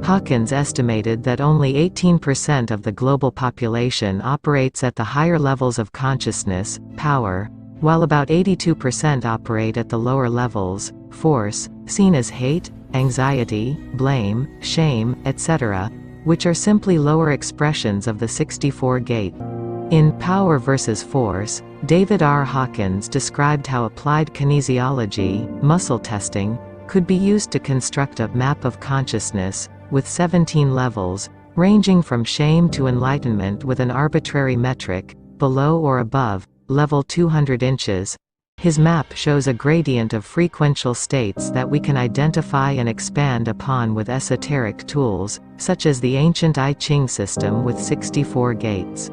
Hawkins estimated that only 18% of the global population operates at the higher levels of consciousness, power, while about 82% operate at the lower levels, force, seen as hate, anxiety, blame, shame, etc., which are simply lower expressions of the 64 gate. In Power versus Force, David R. Hawkins described how applied kinesiology, muscle testing, could be used to construct a map of consciousness, with 17 levels, ranging from shame to enlightenment with an arbitrary metric, below or above, level 200 inches. His map shows a gradient of frequential states that we can identify and expand upon with esoteric tools, such as the ancient Ching system with 64 gates.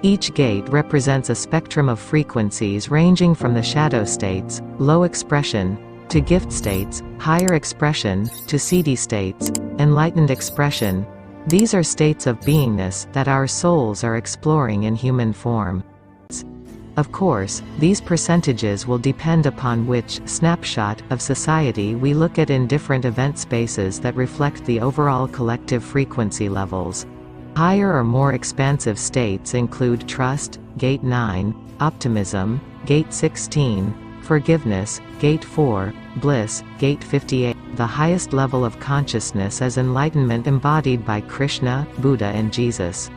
Each gate represents a spectrum of frequencies ranging from the shadow states, low expression, to gift states, higher expression, to seedy states, enlightened expression. These are states of beingness that our souls are exploring in human form. Of course, these percentages will depend upon which snapshot of society we look at in different event spaces that reflect the overall collective frequency levels. Higher or more expansive states include trust, Gate 9, optimism, Gate 16, forgiveness, Gate 4, bliss, Gate 58. The highest level of consciousness is enlightenment embodied by Krishna, Buddha and Jesus.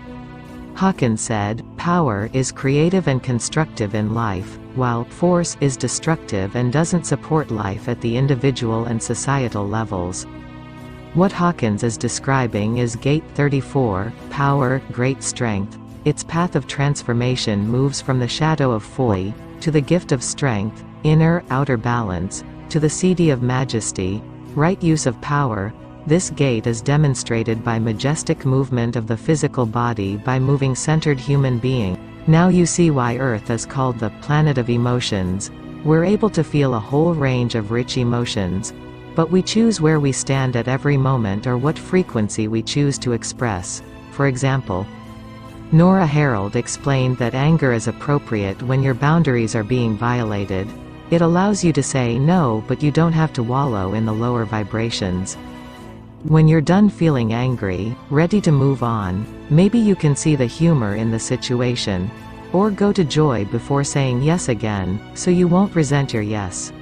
Hawkins said, power is creative and constructive in life, while force is destructive and doesn't support life at the individual and societal levels. What Hawkins is describing is Gate 34, power, great strength. Its path of transformation moves from the shadow of folly, to the gift of strength, inner, outer balance, to the siddhi of majesty, right use of power. This gate is demonstrated by majestic movement of the physical body by moving centered human being. Now you see why Earth is called the planet of emotions. We're able to feel a whole range of rich emotions. But we choose where we stand at every moment or what frequency we choose to express. For example, Nora Harold explained that anger is appropriate when your boundaries are being violated. It allows you to say no, but you don't have to wallow in the lower vibrations. When you're done feeling angry, ready to move on, maybe you can see the humor in the situation. Or go to joy before saying yes again, so you won't resent your yes.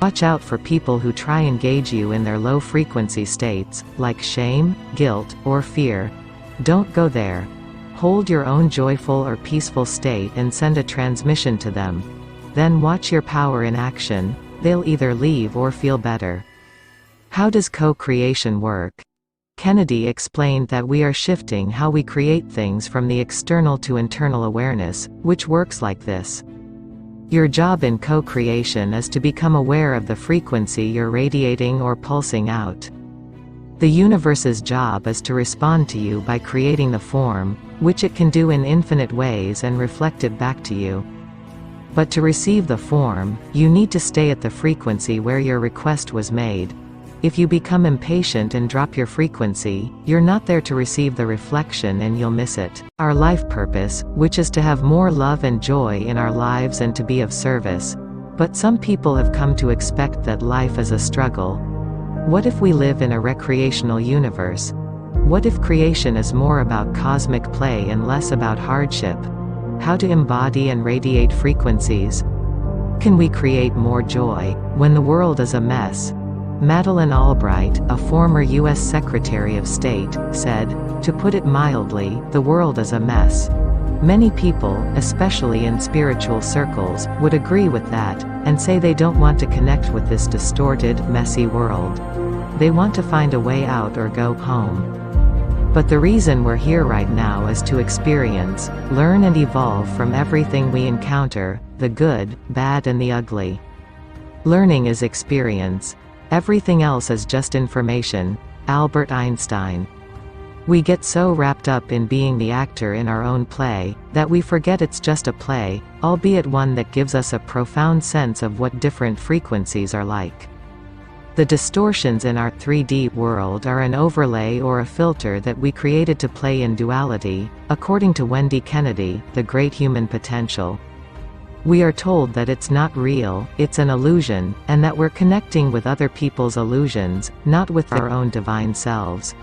Watch out for people who try and engage you in their low frequency states, like shame, guilt, or fear. Don't go there. Hold your own joyful or peaceful state and send a transmission to them. Then watch your power in action. They'll either leave or feel better. How does co-creation work? Kennedy explained that we are shifting how we create things from the external to internal awareness, which works like this. Your job in co-creation is to become aware of the frequency you're radiating or pulsing out. The universe's job is to respond to you by creating the form, which it can do in infinite ways and reflect it back to you. But to receive the form, you need to stay at the frequency where your request was made. If you become impatient and drop your frequency, you're not there to receive the reflection and you'll miss it. Our life purpose, which is to have more love and joy in our lives and to be of service. But some people have come to expect that life is a struggle. What if we live in a recreational universe? What if creation is more about cosmic play and less about hardship? How to embody and radiate frequencies? Can we create more joy when the world is a mess? Madeleine Albright, a former U.S. Secretary of State, said, "To put it mildly, the world is a mess." Many people, especially in spiritual circles, would agree with that, and say they don't want to connect with this distorted, messy world. They want to find a way out or go home. But the reason we're here right now is to experience, learn and evolve from everything we encounter, the good, bad and the ugly. Learning is experience. Everything else is just information. Albert Einstein. We get so wrapped up in being the actor in our own play, that we forget it's just a play, albeit one that gives us a profound sense of what different frequencies are like. The distortions in our 3D world are an overlay or a filter that we created to play in duality, according to Wendy Kennedy, The Great Human Potential. We are told that it's not real, it's an illusion, and that we're connecting with other people's illusions, not with our own divine selves.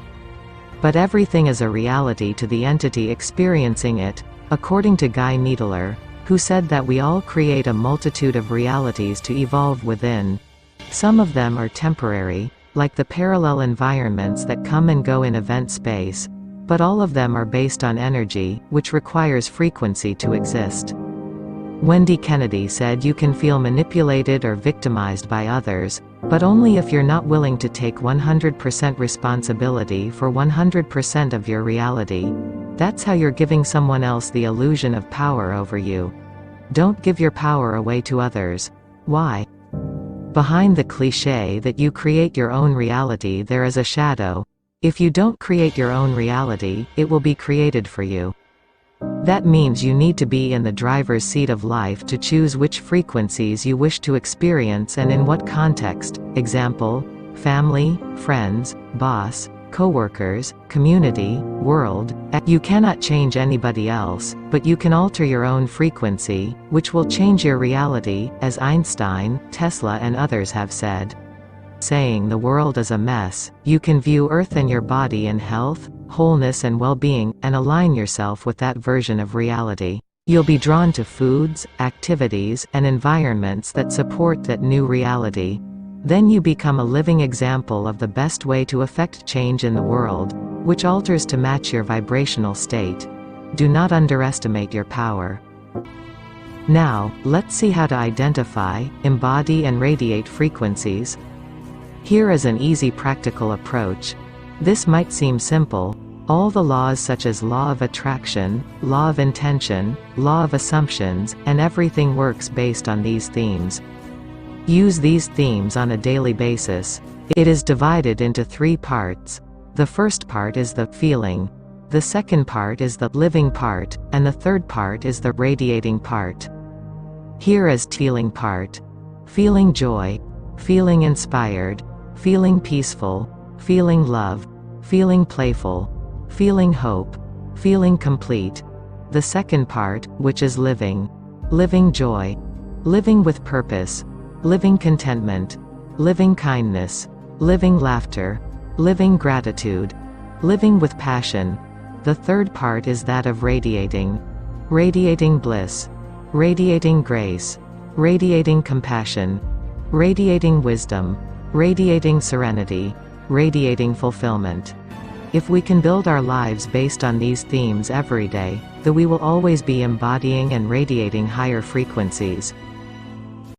But everything is a reality to the entity experiencing it, according to Guy Needler, who said that we all create a multitude of realities to evolve within. Some of them are temporary, like the parallel environments that come and go in event space, but all of them are based on energy, which requires frequency to exist. Wendy Kennedy said you can feel manipulated or victimized by others, but only if you're not willing to take 100% responsibility for 100% of your reality. That's how you're giving someone else the illusion of power over you. Don't give your power away to others. Why? Behind the cliché that you create your own reality there is a shadow. If you don't create your own reality, it will be created for you. That means you need to be in the driver's seat of life to choose which frequencies you wish to experience and in what context. Example: family, friends, boss, co-workers, community, world. You cannot change anybody else, but you can alter your own frequency, which will change your reality, as Einstein, Tesla and others have said. Saying the world is a mess, you can view Earth and your body in health, wholeness and well-being, and align yourself with that version of reality. You'll be drawn to foods, activities, and environments that support that new reality. Then you become a living example of the best way to affect change in the world, which alters to match your vibrational state. Do not underestimate your power. Now, let's see how to identify, embody and radiate frequencies. Here is an easy practical approach. This might seem simple. All the laws such as law of attraction, law of intention, law of assumptions, and everything works based on these themes. Use these themes on a daily basis. It is divided into 3 parts. The first part is the feeling. The second part is the living part, and the third part is the radiating part. Here is feeling part. Feeling joy, feeling inspired, feeling peaceful, feeling love, feeling playful, feeling hope, feeling complete. The second part, which is living. Living joy. Living with purpose. Living contentment. Living kindness. Living laughter. Living gratitude. Living with passion. The third part is that of radiating. Radiating bliss. Radiating grace. Radiating compassion. Radiating wisdom. Radiating serenity. Radiating fulfillment. If we can build our lives based on these themes every day, then we will always be embodying and radiating higher frequencies.